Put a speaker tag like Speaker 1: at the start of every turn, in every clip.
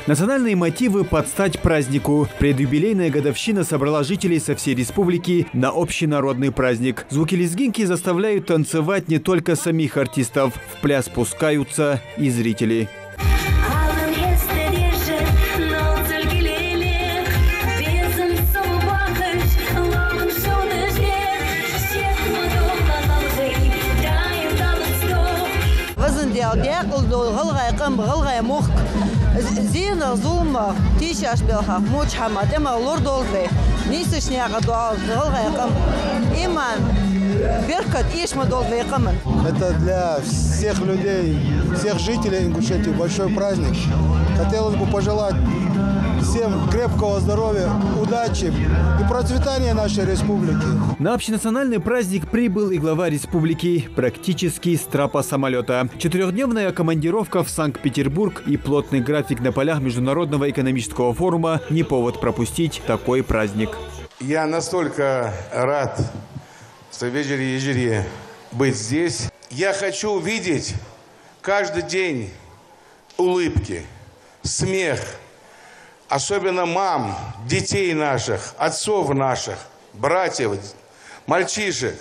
Speaker 1: Национальные мотивы под стать празднику. Предюбилейная годовщина собрала жителей со всей республики на общенародный праздник. Звуки лезгинки заставляют танцевать не только самих артистов. В пляс пускаются и зрители.
Speaker 2: Это для всех людей, всех жителей Ингушетии большой праздник. Хотелось бы пожелать всем крепкого здоровья, удачи и процветания нашей республики.
Speaker 1: На общенациональный праздник прибыл и глава республики, практически с трапа самолета. 4-дневная командировка в Санкт-Петербург и плотный график на полях Международного экономического форума не повод пропустить такой праздник.
Speaker 3: Я настолько рад, что вечер быть здесь. Я хочу видеть каждый день улыбки, смех. Особенно мам, детей наших, отцов наших, братьев, мальчишек.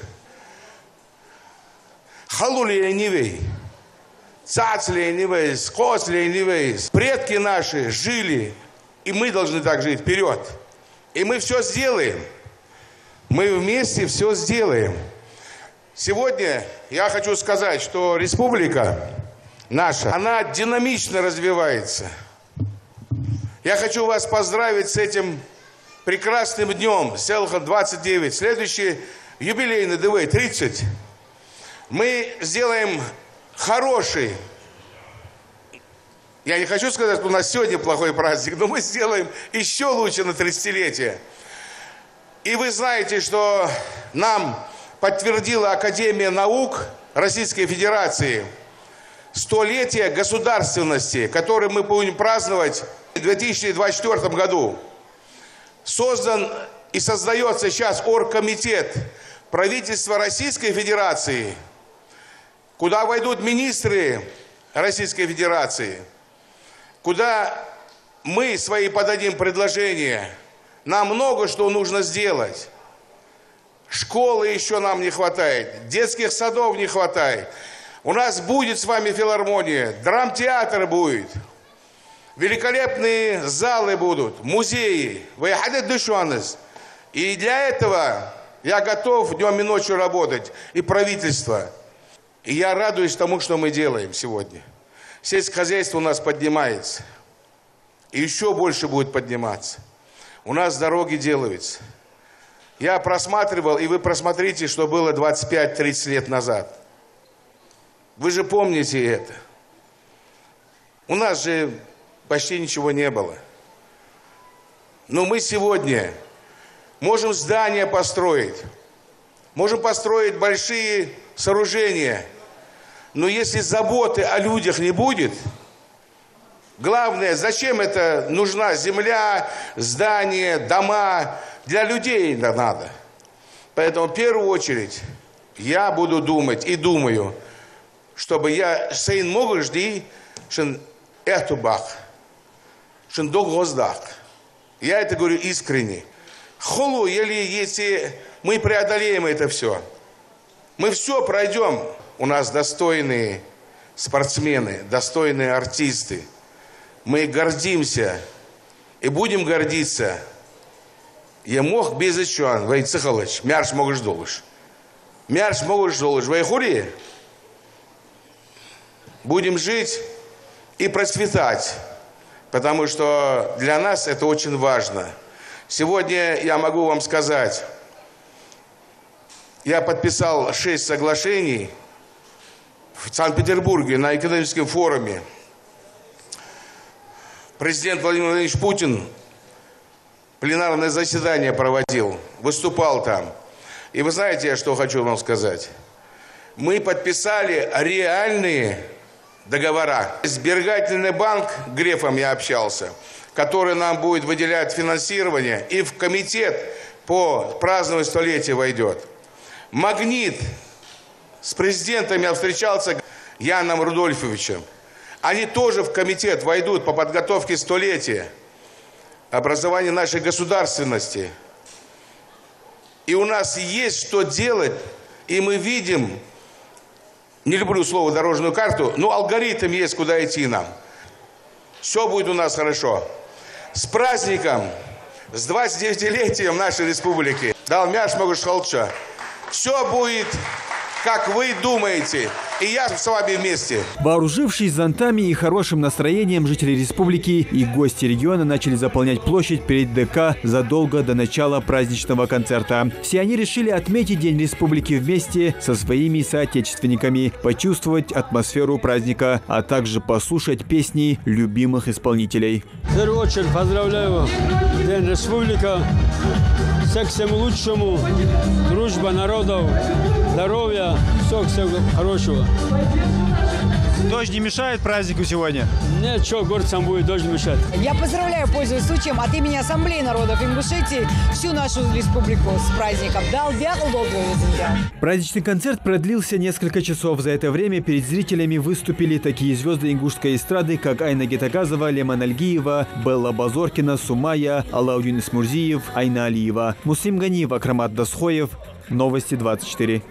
Speaker 3: Халули цацли скосли. Предки наши жили, и мы должны так жить вперед. И мы все сделаем. Мы вместе все сделаем. Сегодня я хочу сказать, что республика наша, она динамично развивается. Я хочу вас поздравить с этим прекрасным днем, Селхан 29, следующий юбилейный ДВ 30. Мы сделаем хороший, я не хочу сказать, что у нас сегодня плохой праздник, но мы сделаем еще лучше на 30-летие. И вы знаете, что нам подтвердила Академия наук Российской Федерации 100-летие государственности, которое мы будем праздновать в 2024 году. Создан и создается сейчас оргкомитет правительства Российской Федерации, куда войдут министры Российской Федерации, куда мы свои подадим предложения. Нам много что нужно сделать. Школы еще нам не хватает, детских садов не хватает. У нас будет с вами филармония, драмтеатр будет. Великолепные залы будут, музеи. И для этого я готов днем и ночью работать. И правительство. И я радуюсь тому, что мы делаем сегодня. Сельское хозяйство у нас поднимается. И еще больше будет подниматься. У нас дороги делаются. Я просматривал, и вы просмотрите, что было 25-30 лет назад. Вы же помните это. У нас же почти ничего не было. Но мы сегодня можем здания построить, можем построить большие сооружения. Но если заботы о людях не будет, главное, зачем это нужна земля, здания, дома? Для людей надо. Поэтому в первую очередь я буду думать и думаю, чтобы я сын могу жди, шен этубах. Я это говорю искренне. Холу, если мы преодолеем это все, мы все пройдем. У нас достойные спортсмены, достойные артисты. Мы гордимся и будем гордиться. Я мог без ичуан, вей цихалыч, мярш могуш долыш. Мярш могуш долыш, вей хури. Будем жить и процветать. Потому что для нас это очень важно. Сегодня я могу вам сказать, я подписал 6 соглашений в Санкт-Петербурге на экономическом форуме. Президент Владимир Владимирович Путин пленарное заседание проводил, выступал там. И вы знаете, я что хочу вам сказать? Мы подписали реальные договора. Сберегательный банк, Грефом я общался, который нам будет выделять финансирование, и в комитет по празднованию столетия войдет. Магнит, с президентом я встречался, Яном Рудольфовичем. Они тоже в комитет войдут по подготовке столетия образования нашей государственности. И у нас есть что делать, и мы видим, не люблю слово дорожную карту, но алгоритм есть, куда идти нам. Все будет у нас хорошо. С праздником, с 29-летием нашей республики. Далмяш Могушхолча. Все будет, как вы думаете, и я с вами вместе.
Speaker 1: Вооружившись зонтами и хорошим настроением, жители республики и гости региона начали заполнять площадь перед ДК задолго до начала праздничного концерта. Все они решили отметить День республики вместе со своими соотечественниками, почувствовать атмосферу праздника, а также послушать песни любимых исполнителей.
Speaker 4: В первую очередь поздравляю День республики. Всем лучшему, дружба народов, здоровья, всего хорошего.
Speaker 1: Дождь не мешает празднику сегодня?
Speaker 4: Нет, что горцам будет дождь мешать.
Speaker 5: Я поздравляю, пользуясь случаем, от имени Ассамблеи народов Ингушетии всю нашу республику с праздником.
Speaker 1: Праздничный концерт продлился несколько часов. За это время перед зрителями выступили такие звезды ингушской эстрады, как Айна Гетагазова, Леман Альгиева, Белла Базоркина, Сумая, Алаудин Исмурзиев, Айна Алиева, Муслим Ганиев, Акрамат Дасхоев. Новости 24.